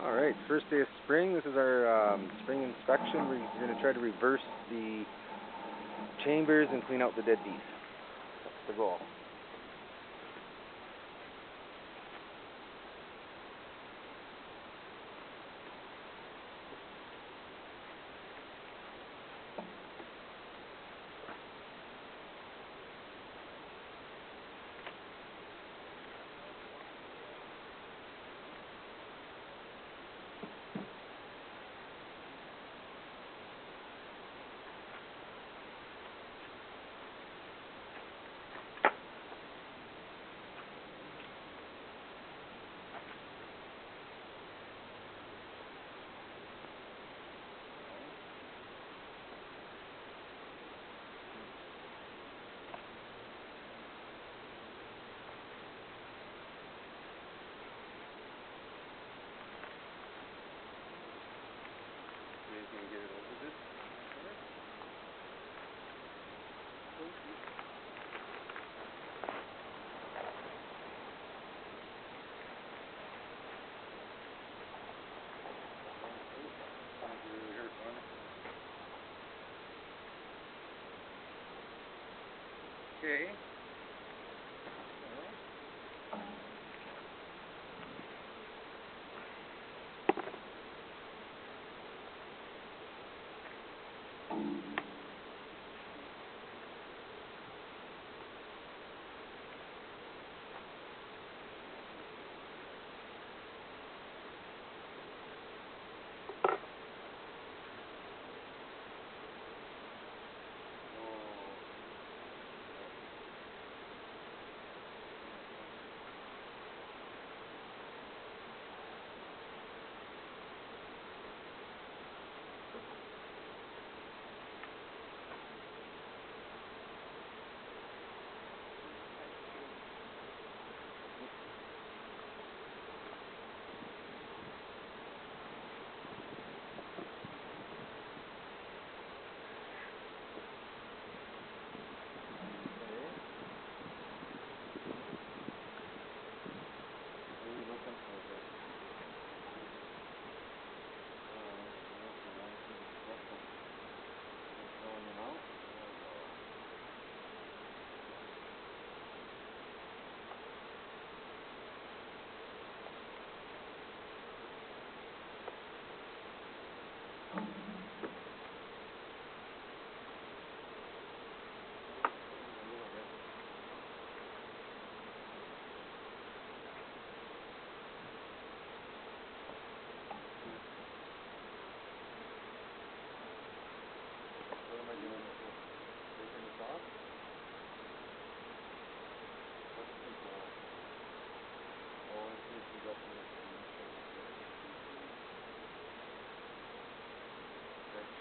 All right, first day of spring. This is our spring inspection. We're going to try to reverse the chambers and clean out the dead bees. That's the goal. Can you get it over this? Okay.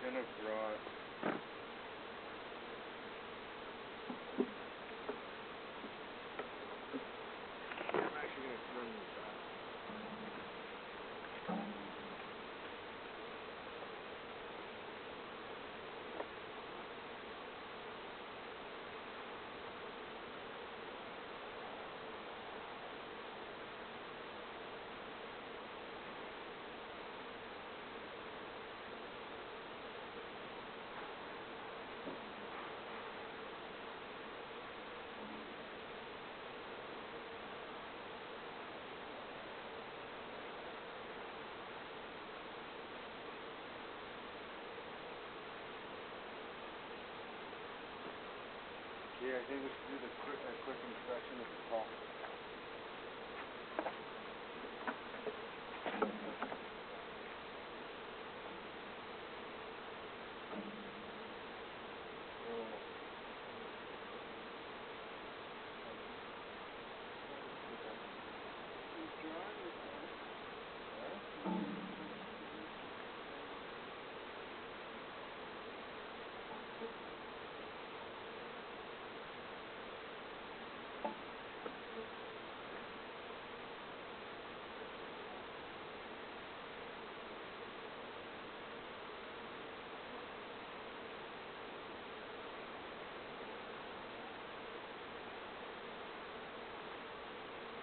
Should have brought. I'm actually going to turn this off. Yeah, I think we should do the quick inspection at the top.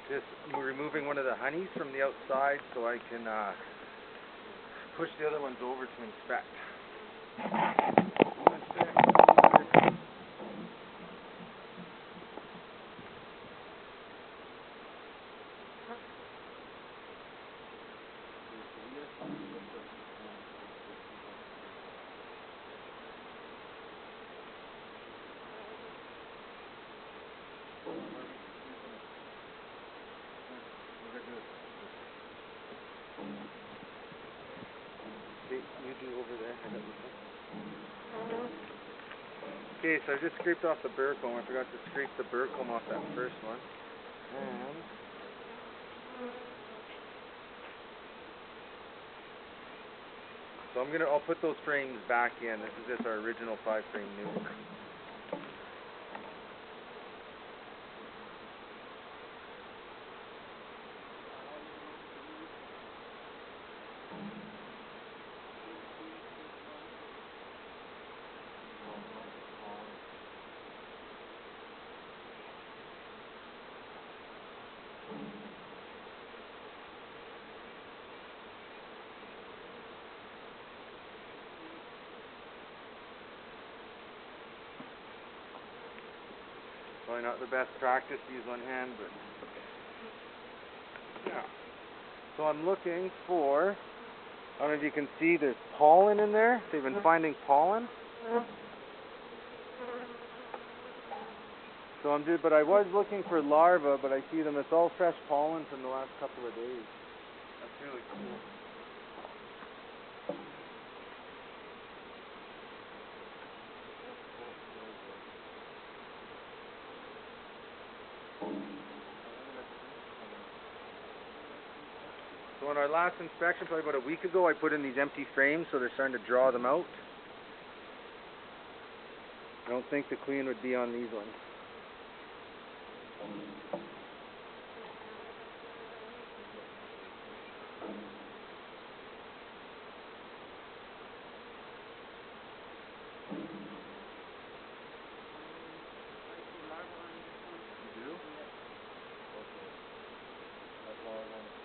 Just removing one of the honeys from the outside so I can push the other ones over to inspect. Okay, you do over there. I got this one. Okay, so I just scraped off the burr comb. I forgot to scrape the burr comb off that first one. And so I'll put those frames back in. This is just our original 5-frame Nuke. Probably not the best practice to use one hand, but yeah. So I'm looking for, I don't know if you can see, there's pollen in there. They've been finding pollen. So but I was looking for larvae, but I see them. It's all fresh pollen from the last couple of days. That's really cool. So in our last inspection, probably about a week ago, I put in these empty frames, so they're starting to draw them out. I don't think the queen would be on these ones. You do? Okay. That's all I want to see.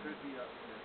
Could be up here.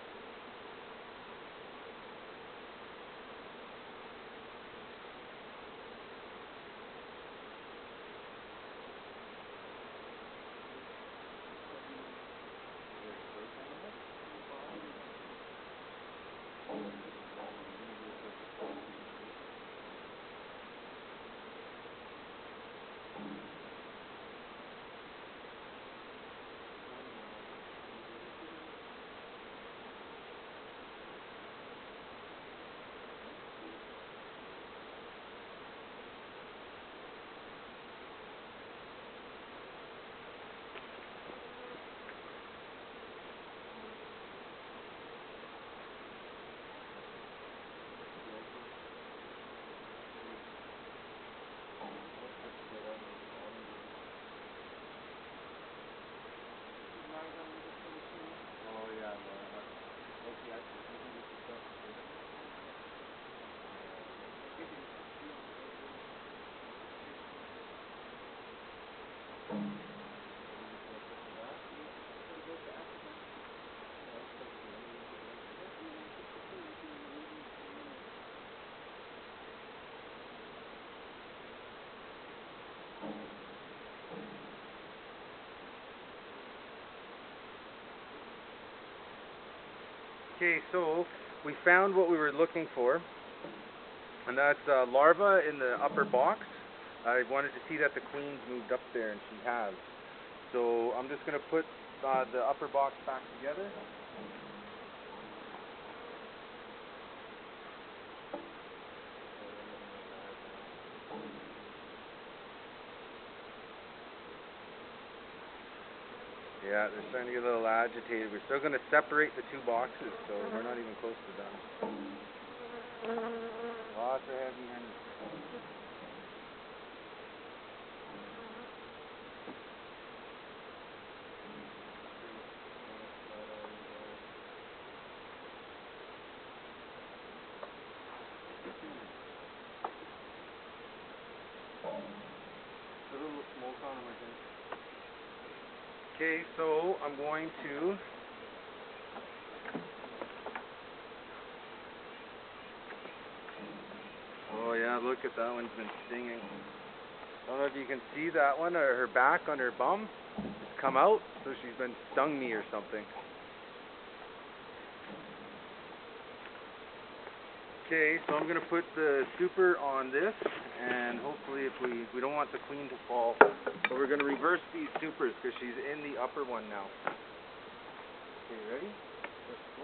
Oh yeah, larva. Okay, I see. Okay, so we found what we were looking for, and that's larva in the upper box. I wanted to see that the queen's moved up there, and she has. So I'm just going to put the upper box back together. Yeah, they're starting to get a little agitated. We're still going to separate the two boxes, so we're not even close to done. Lots of heavy handed. A little smoke on them, I think. Okay, so I'm going to oh yeah, look at that one's been stinging. I don't know if you can see that one, or her back on her bum. It's come out, so she's been stung me or something. Okay, so I'm gonna put the super on this, and hopefully, if we don't want the queen to fall, but we're gonna reverse these supers because she's in the upper one now. Okay, ready? Let's go.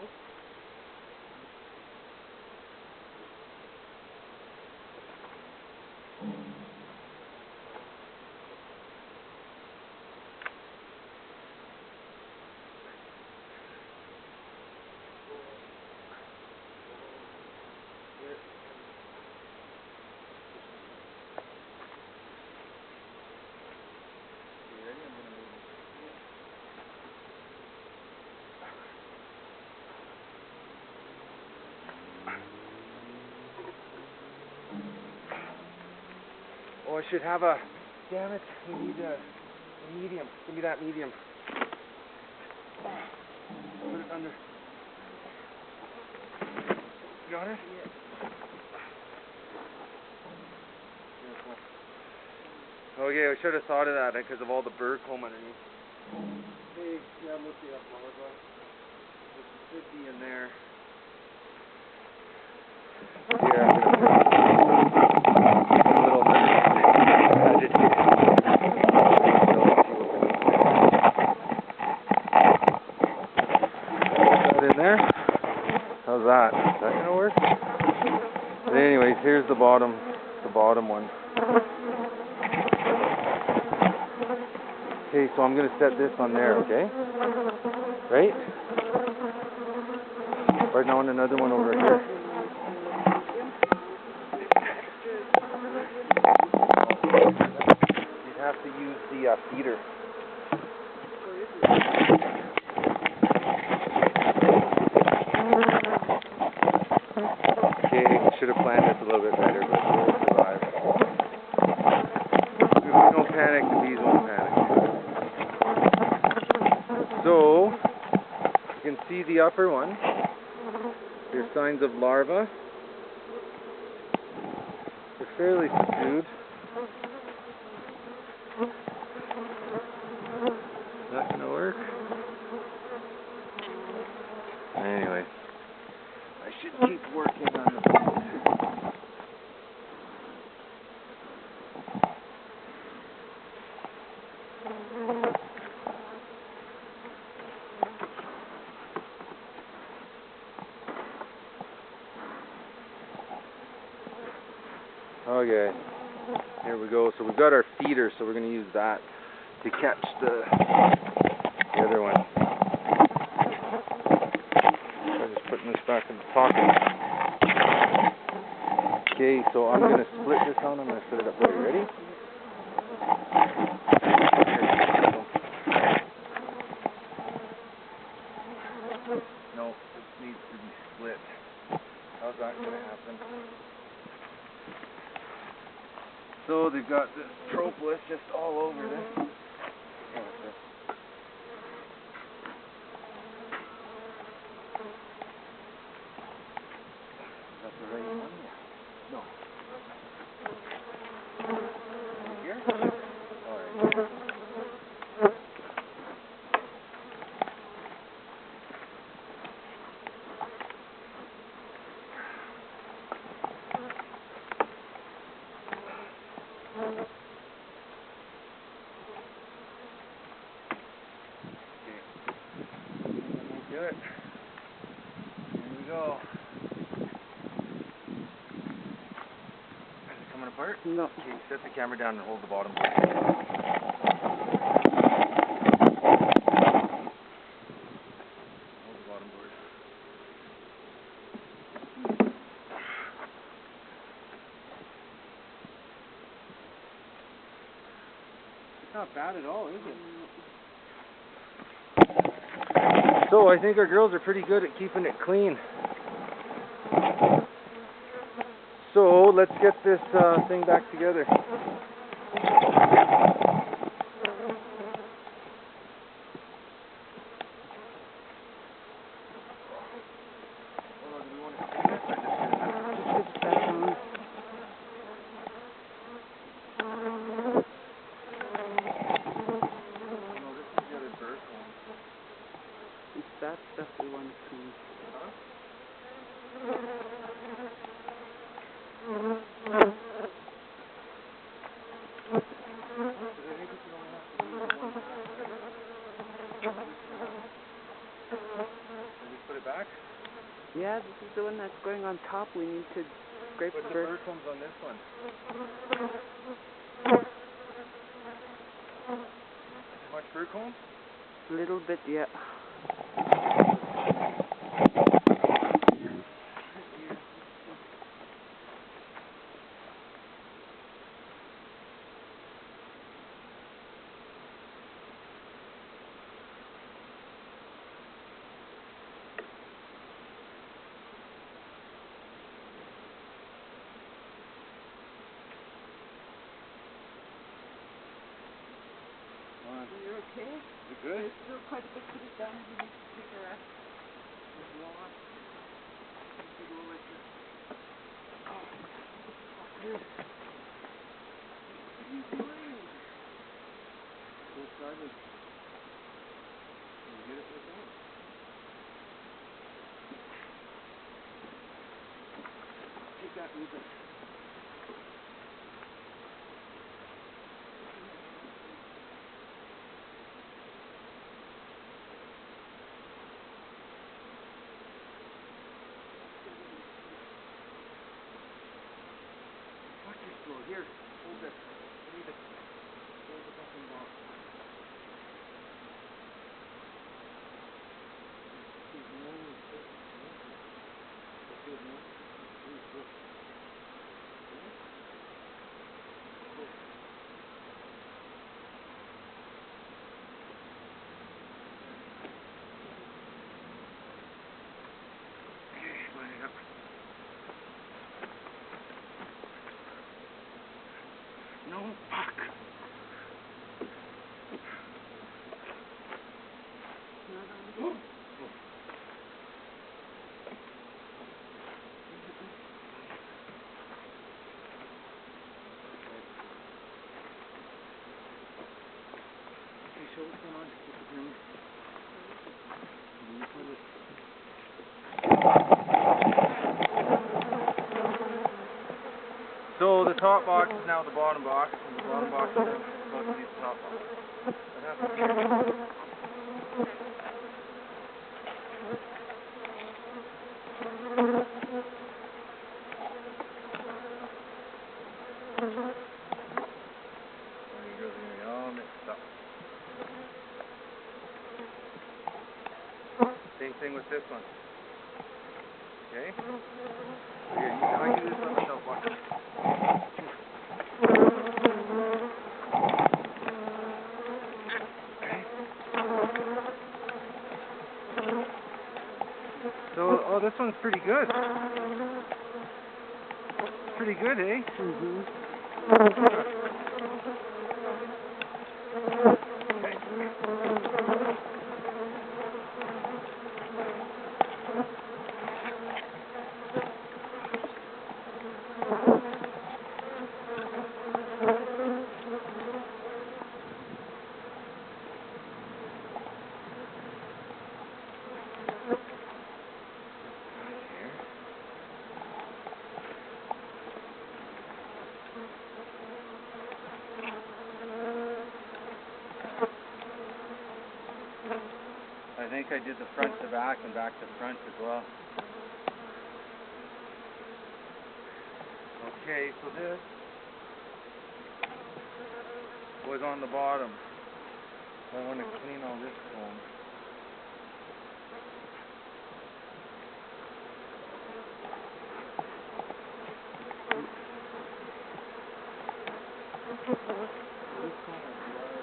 Oh, I should have a. Damn it! We need a medium. Give me that medium. Put it under. You got it? Yeah. Okay, I should have thought of that because of all the bird comb underneath. Hey, yeah, I'm looking up Marva. It should be in there. Here, I'm gonna put in there. How's that? Is that gonna work? But anyways, here's the bottom one. Okay, so I'm gonna set this on there, okay? Right? Right now on another one over here. You'd have to use the feeder. Okay, should have planned this a little bit better, but we'll survive. If we don't panic, the bees won't panic. So, you can see the upper one. There's signs of larvae. They're fairly subdued. Is that gonna work? Anyway, I should keep working on the bees. Okay, here we go. So we've got our feeder, so we're going to use that to catch the other one. I'm just putting this back in the pocket. Okay, so I'm going to split this on. I'm going to set it up there. Ready? No, this needs to be split. How's that going to happen? So they've got this propolis just all over this. Is that the right one? No. Here? Alright. Do it. Here we go. Is it coming apart? No. Okay, set the camera down and hold the bottom board. Hold the bottom board. It's not bad at all, is it? So I think our girls are pretty good at keeping it clean. So let's get this thing back together. Yeah, this is the one that's going on top. We need to scrape But the the bird. bird comes on this one. Much bird comb? A little bit, yeah. You're okay? Is it good? There's still quite a bit to be done. You need to take a rest. There's a lot. You can go like this. Oh, good. What are you doing? So started. Can you get it this out? Take that, move it. Here, hold this. Leave it. Hold the fucking box. Okay, line it up. No, fuck. Oh. Okay, show what's going on with the ring. So the top box is now the bottom box, and the bottom box is supposed to be the top box. What happened here? There you go, all mixed up. Same thing with this one. Okay? So here, now I can do this by myself, watch. Okay. So, oh, this one's pretty good. Pretty good, eh? Mm-hmm. I think I did the front to back and back to front as well. Okay, so this was on the bottom. I want to clean all this comb. This comb is large.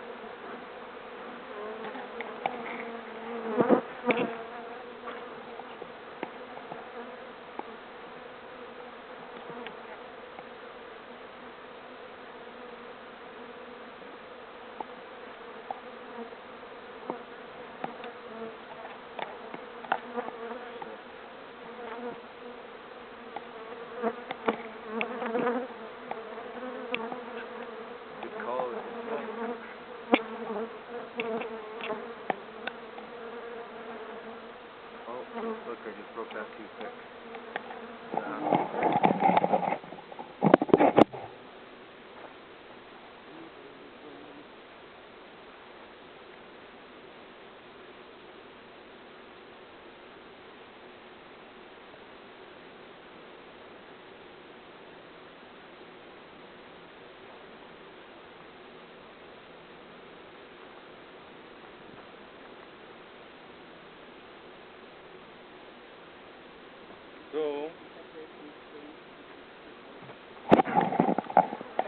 Good call.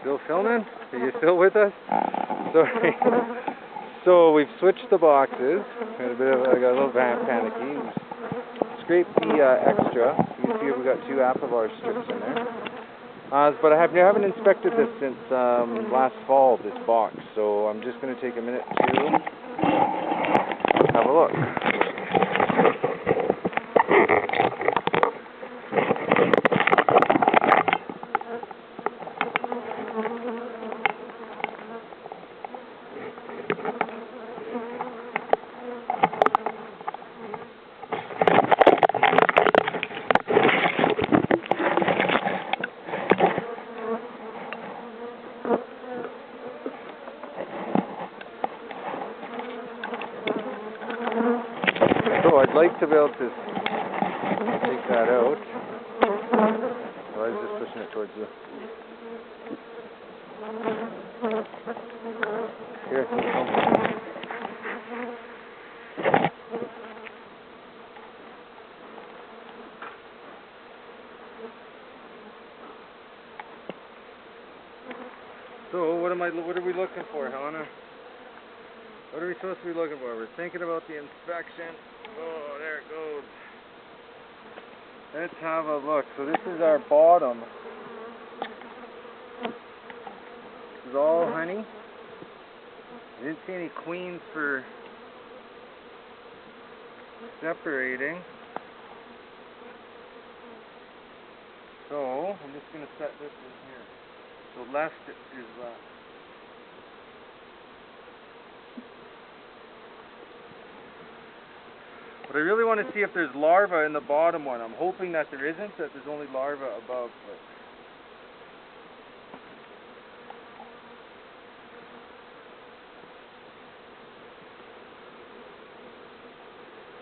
Still filming? Are you still with us? Sorry. So we've switched the boxes. I got a little panicky. Scraped the extra. You can see we got 2 Apivar strips in there. But I haven't inspected this since last fall, this box. So I'm just going to take a minute to have a look. So I'd like to be able to take that out. So I was just pushing it towards you. Here, come. So what are we looking for, Helena? What are we supposed to be looking for? We're thinking about the inspection. Oh, there it goes. Let's have a look. So this is our bottom. This is all honey. I didn't see any queens for separating. So I'm just going to set this in here. So left is left. But I really want to see if there's larvae in the bottom one. I'm hoping that there isn't, that there's only larvae above. But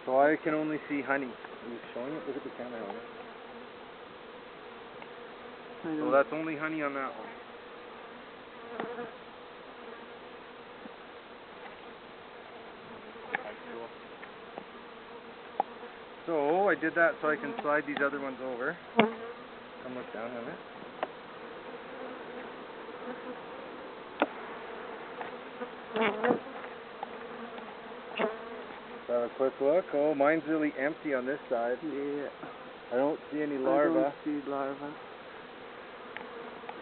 so I can only see honey. Are you showing it? Look at the camera on it. So that's only honey on that one. So I did that so I can slide these other ones over. Come look down on it. Let's have a quick look. Oh, mine's really empty on this side. Yeah. I don't see any larvae. I don't see larvae.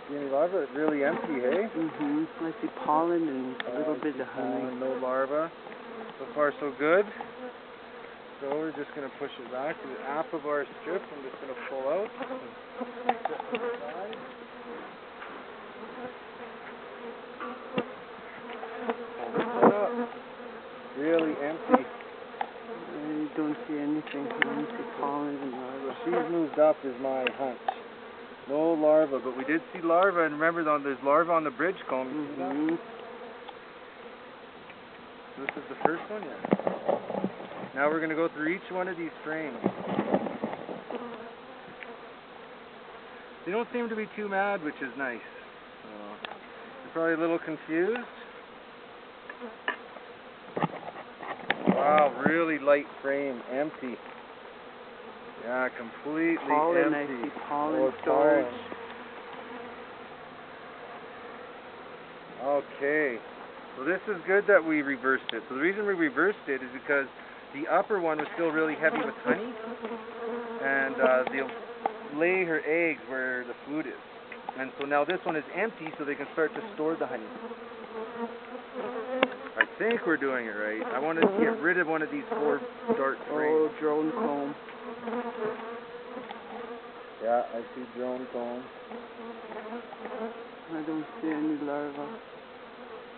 See any larvae? It's really empty, hey? I see pollen and a little bit of honey. No larvae. So far so good. So we're just going to push it back to the Apivar strip. I'm just going to pull out. Set to the side. Pull this up. Really empty. I don't see anything. I don't see pollen and larvae. She's moved up is my hunch. No larvae, but we did see larvae, and remember there's larvae on the bridge comb. You see that? This is the first one, yeah. Now we're going to go through each one of these frames. They don't seem to be too mad, which is nice. They're probably a little confused. Wow, really light frame, empty. Yeah, completely pollen, empty. I see pollen storage. Okay, so this is good that we reversed it. So the reason we reversed it is because the upper one was still really heavy with honey, and they'll lay her eggs where the food is. And so now this one is empty, so they can start to store the honey. I think we're doing it right. I want to get rid of one of these 4 dark frames. Oh, drone comb. Yeah, I see drone comb. I don't see any larvae.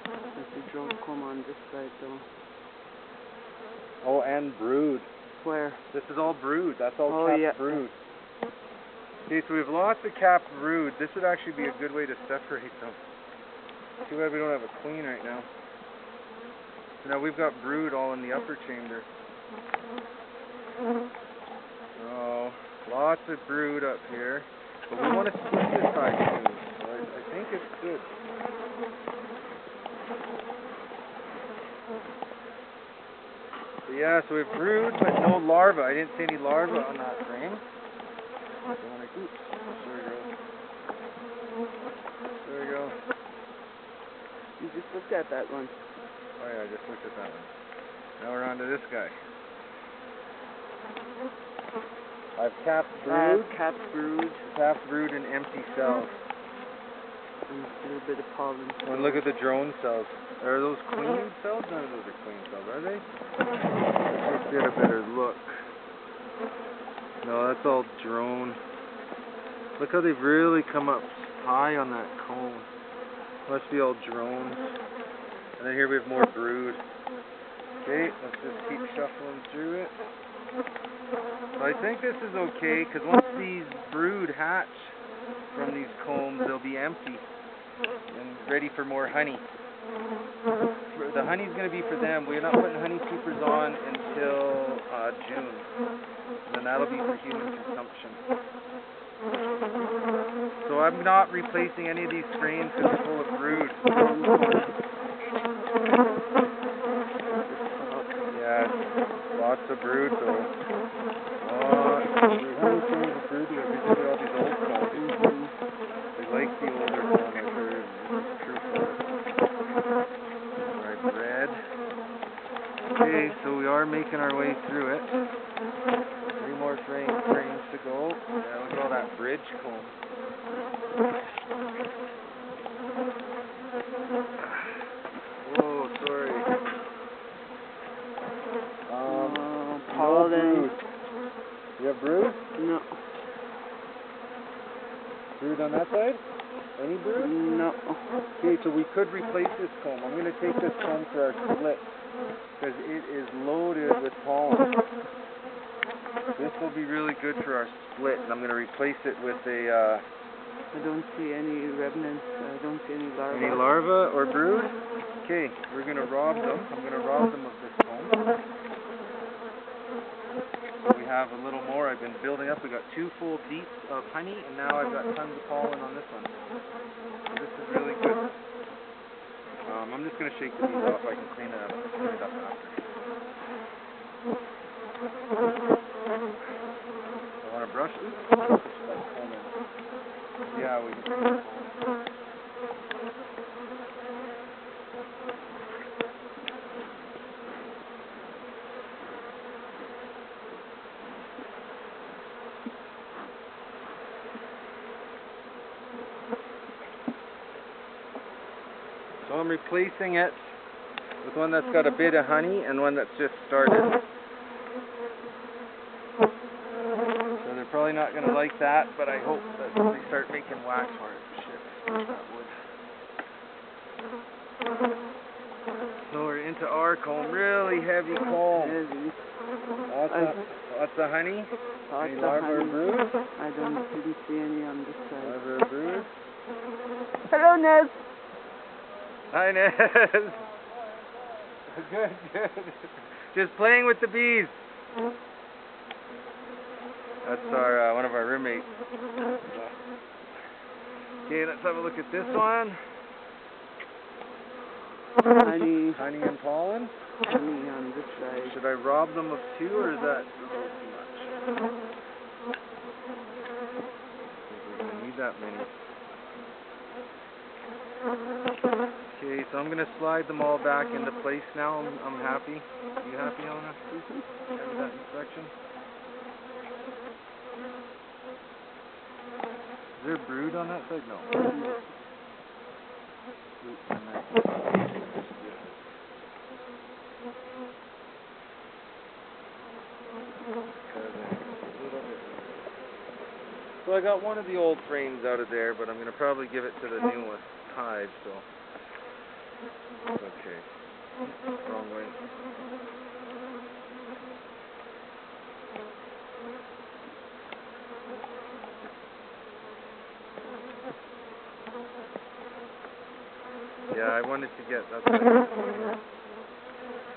I see drone comb on this side though. Oh, and brood. Where? This is all brood. That's all capped brood. Okay, so we have lots of capped brood. This would actually be a good way to separate them. Too bad we don't have a queen right now. So now we've got brood all in the upper chamber. Oh, lots of brood up here. But we want to split this side too. So I think it's good. So yeah, so we have brood, but no larvae. I didn't see any larvae on that frame. Oops, sorry girl. There we go. You just looked at that one. Oh yeah, I just looked at that one. Now we're on to this guy. I've capped brood. Capped brood. Capped brood in empty cells. And a little bit of pollen. And look at the drone cells. Are those queen cells? None of those are queen cells, are they? Let's get a better look. No, that's all drone. Look how they've really come up high on that cone. Must be all drones. And then here we have more brood. Okay, let's just keep shuffling through it. So I think this is okay, because once these brood hatch from these combs, they'll be empty and ready for more honey. The honey's going to be for them. We're not putting honey keepers on until June. And then that'll be for human consumption. So I'm not replacing any of these frames because they're full of brood. Yeah, lots of brood though. How many frames of brood do we have? These are all these old combs. They like the older comb, I've heard. This is true for it. Alright, red. Okay, so we are making our way through it. 3 more frames to go. Yeah, look at all that bridge comb. Whoa, sorry. Pollen. No brood. You have brood? No. Brood on that side? Any brood? No. Okay, so we could replace this comb. I'm going to take this comb for our split because it is loaded with pollen. This will be really good for our split, and I'm going to replace it with a... I don't see any remnants. I don't see any larvae. Any larvae or brood? Okay, we're going to rob them. I'm going to rob them of this comb. So we have a little more. I've been building up. We got 2 full deeps of honey, and now I've got tons of pollen on this one. So this is really good. I'm just going to shake the bees off. I can clean it up after. I want to brush it. Yeah, we can. So I'm replacing it with one that's got a bit of honey and one that's just started. So they're probably not going to like that, but I hope that they start making wax for it. Shit, that wood. So we're into our comb, really heavy comb. Heavy. Lots of honey. Lots Any of larvae or honey. brood? Didn't see any on this side. Larvae or brood? Hello, Nez. Hi, Nez. Good. Just playing with the bees. That's our one of our roommates. Okay, let's have a look at this one. Honey. Honey and pollen. Honey on this side. Should I rob them of 2 or is that a little too much? I don't need that many. Okay, so I'm going to slide them all back into place now. I'm happy. You happy, Helena? Happy with that inspection? Is there brood on that side? No. So I got one of the old frames out of there, but I'm going to probably give it to the newest hive, so... Okay. Wrong way. Yeah, I wanted to get... That's what I did.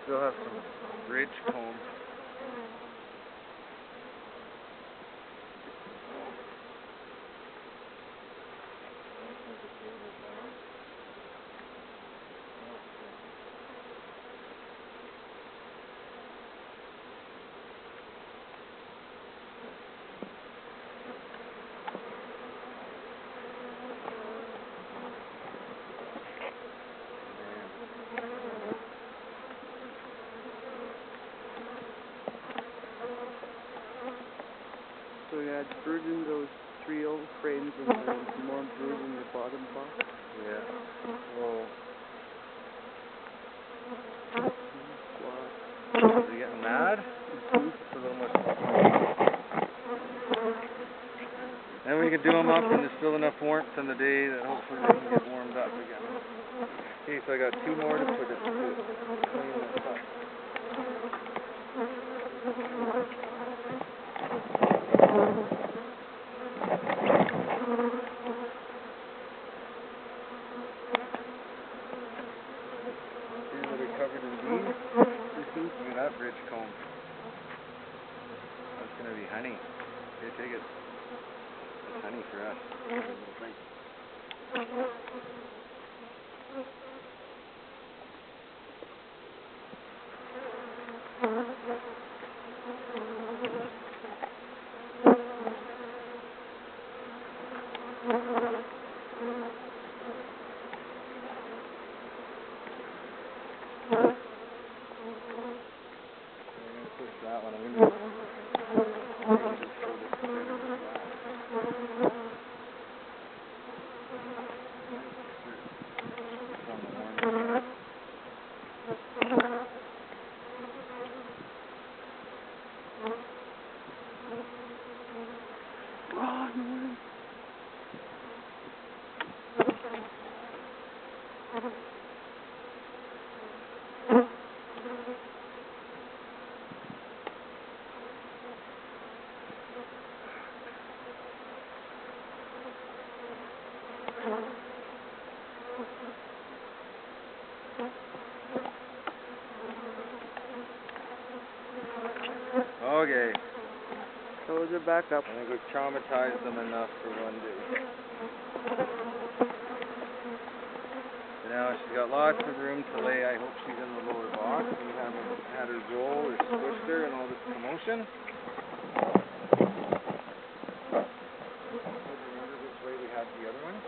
Still have some ridge comb. sprucing those 3 old frames and the more improving the bottom box. Yeah. Whoa. Squat. Is he getting mad? It's a little more soft. Then we can do them up and there's still enough warmth in the day that hopefully they can get warmed up again. Okay, so I got 2 more to put it to clean this up. See that are covered in beans? Look at that bridge comb. That's gonna be honey. Here, take it. That's honey for us. Push that one. I'm gonna Okay. Close it back up. I think we've traumatized them enough for one day. So now she's got lots of room to lay. I hope she's in the lower box. We haven't had her roll or squished her and all this commotion. Remember which way we had the other one?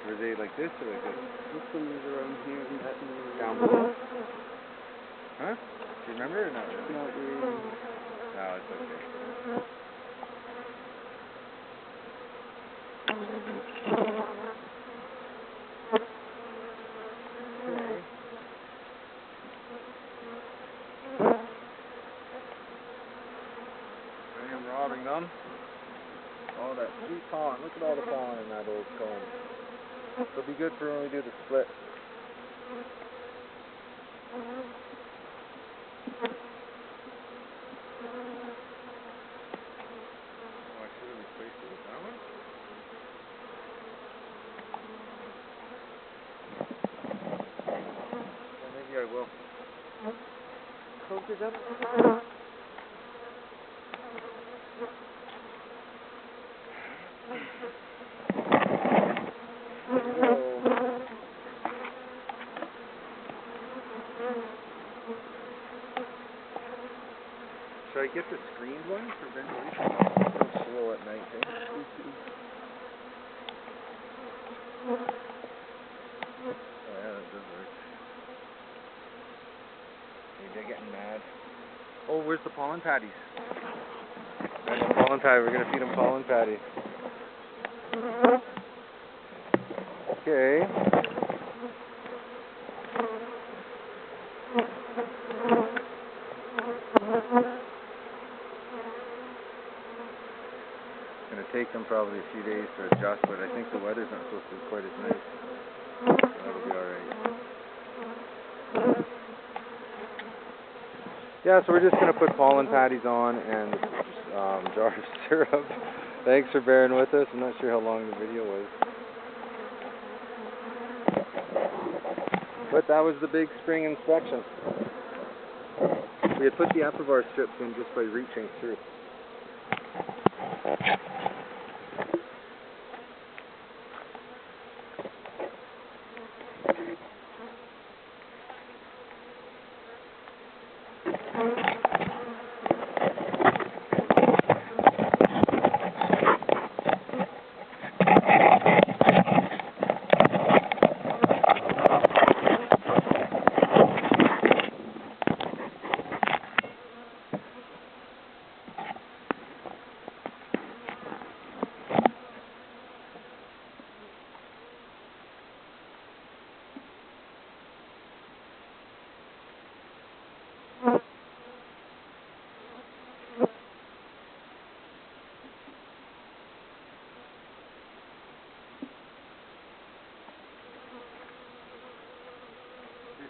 Were they like this or like this? This one is around here and that one is Down below? Huh? Do you remember or not? not really. No, it's okay. I am robbing them. All that sweet pollen. Look at all the pollen in that old comb. It'll be good for when we do the split. Oh, I should have replaced it with that one. Yeah, maybe I will. Close it up. Should I get the screened one for ventilation? It's so slow at night, eh? Oh yeah, that does work. Maybe they're getting mad. Oh, where's the pollen patties? Pollen patty. We're gonna feed them pollen patties. Okay. It's gonna take them probably a few days to adjust, but I think the weather's not supposed to be quite as nice. So that'll be alright. Yeah, so we're just gonna put pollen patties on and jar of syrup. Thanks for bearing with us. I'm not sure how long the video was. But that was the big spring inspection. We had put the Apivar strips in just by reaching through.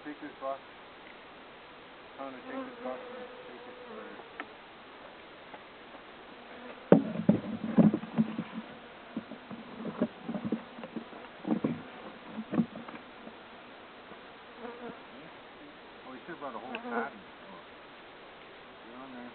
take this box. Connor, take this box and take it for... Oh, you should have brought a whole pad. Get on there.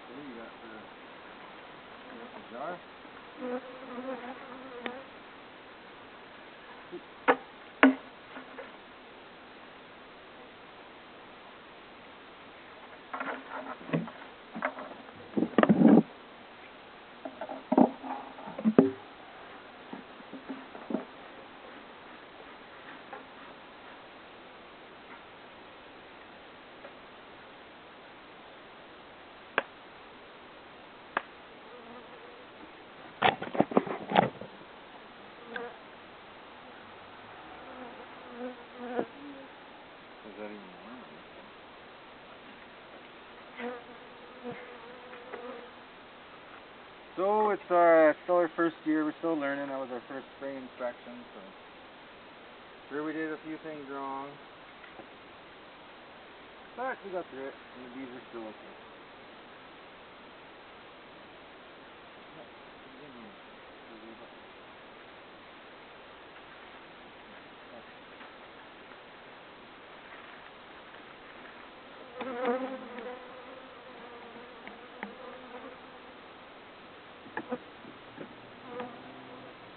Okay, you got the jar. Is that even warm? So it's still our first year. We're still learning. That was our first spring inspection. So sure we did a few things wrong, but we got through it, and the bees are still okay.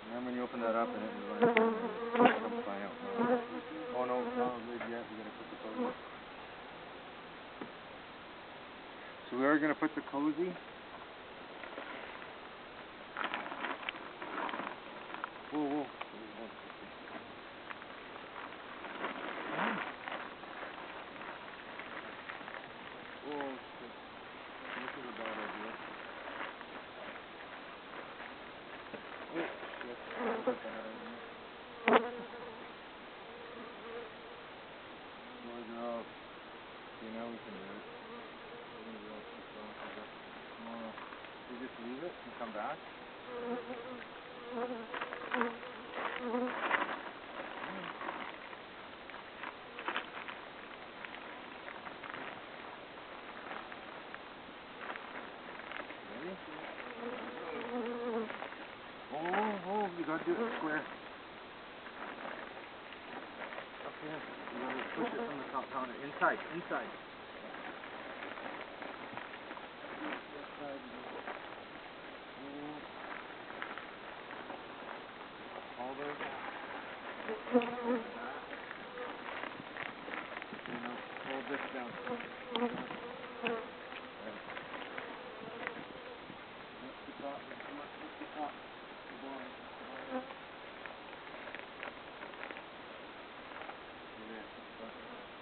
Remember when you open that up and it was like, come fly out. No. Oh no, not lid yet. We gotta put the cozy. So we are gonna put the cozy. Whoa, whoa. Whoa, shit. This is a bad idea. Oh, shit. This is a bad idea. Doors are off. Okay, now we can do it. Maybe I'll kick off a bit tomorrow. We just leave it and come back? Ready? Oh, you gotta do it square. Up here. You gotta push it from the top counter. Inside. All those. Hold this down. Right. Lift the top. Lift the top. The bottom.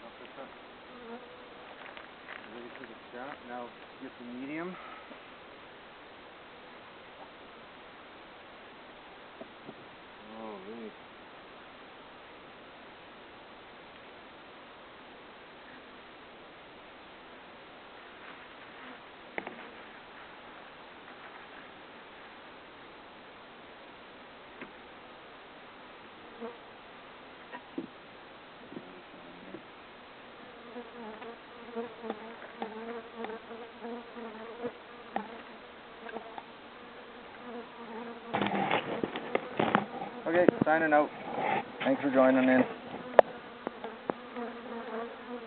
Up this up. Ready for the strap. Now get the medium. Oh, really? Okay, signing out. Thanks for joining in.